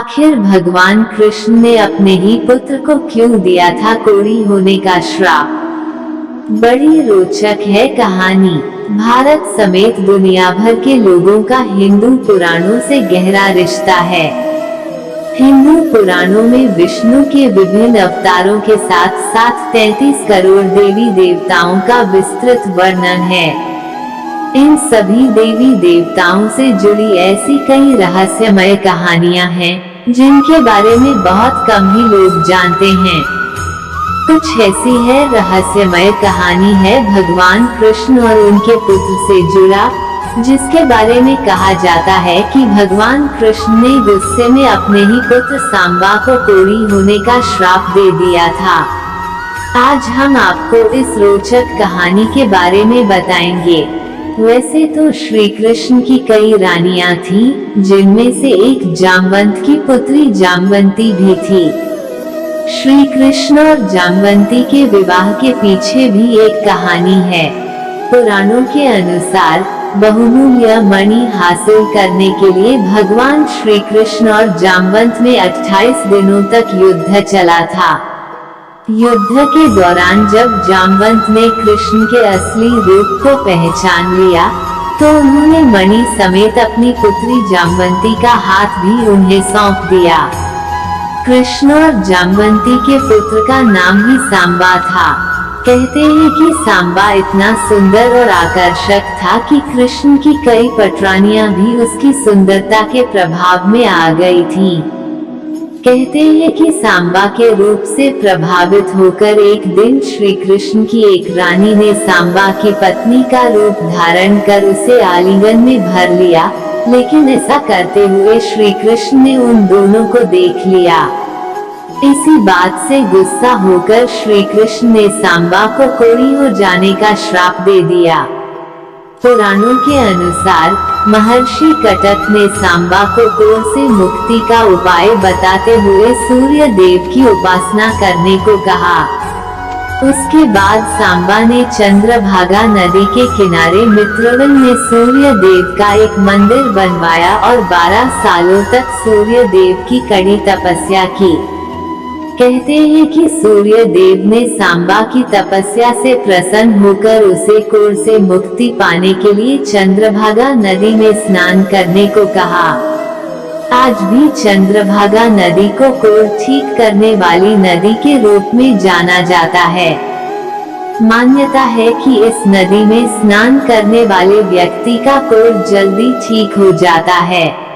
आखिर भगवान कृष्ण ने अपने ही पुत्र को क्यों दिया था कोढ़ी होने का श्राप? बड़ी रोचक है कहानी। भारत समेत दुनिया भर के लोगों का हिंदू पुराणों से गहरा रिश्ता है। हिंदू पुराणों में विष्णु के विभिन्न अवतारों के साथ साथ 33 करोड़ देवी देवताओं का विस्तृत वर्णन है। इन सभी देवी देवताओं से जुड़ी ऐसी कई रहस्यमय कहानियां हैं जिनके बारे में बहुत कम ही लोग जानते हैं। कुछ ऐसी है रहस्यमय कहानी है भगवान कृष्ण और उनके पुत्र से जुड़ा, जिसके बारे में कहा जाता है कि भगवान कृष्ण ने गुस्से में अपने ही पुत्र सांबा को कोढ़ी होने का श्राप दे दिया था। आज हम आपको इस रोचक कहानी के बारे में बताएंगे। वैसे तो श्री कृष्ण की कई रानियां थीं, जिनमें से एक जामवंत की पुत्री जामवंती भी थी। श्री कृष्ण और जामवंती के विवाह के पीछे भी एक कहानी है। पुराणों के अनुसार बहुमूल्य मणि हासिल करने के लिए भगवान श्री कृष्ण और जामवंत में 28 दिनों तक युद्ध चला था। युद्ध के दौरान जब जामवंत ने कृष्ण के असली रूप को पहचान लिया, तो उन्होंने मणि समेत अपनी पुत्री जामवंती का हाथ भी उन्हें सौंप दिया। कृष्ण और जामवंती के पुत्र का नाम ही सांबा था। कहते हैं कि सांबा इतना सुंदर और आकर्षक था कि कृष्ण की कई पटरानियां भी उसकी सुंदरता के प्रभाव में आ गई थीं। कहते हैं कि सांबा के रूप से प्रभावित होकर एक दिन श्री कृष्ण की एक रानी ने सांबा की पत्नी का रूप धारण कर उसे आलिंगन में भर लिया, लेकिन ऐसा करते हुए श्री कृष्ण ने उन दोनों को देख लिया। इसी बात से गुस्सा होकर श्री कृष्ण ने सांबा को कोढ़ी हो जाने का श्राप दे दिया। पुराणों के अनुसार महर्षि कटक ने सांबा को कोढ़ से मुक्ति का उपाय बताते हुए सूर्य देव की उपासना करने को कहा। उसके बाद सांबा ने चंद्रभागा नदी के किनारे मित्रवन में सूर्य देव का एक मंदिर बनवाया और 12 सालों तक सूर्य देव की कड़ी तपस्या की। कहते हैं कि सूर्य देव ने सांबा की तपस्या से प्रसन्न होकर उसे कोढ़ से मुक्ति पाने के लिए चंद्रभागा नदी में स्नान करने को कहा। आज भी चंद्रभागा नदी को कोढ़ ठीक करने वाली नदी के रूप में जाना जाता है। मान्यता है कि इस नदी में स्नान करने वाले व्यक्ति का कोढ़ जल्दी ठीक हो जाता है।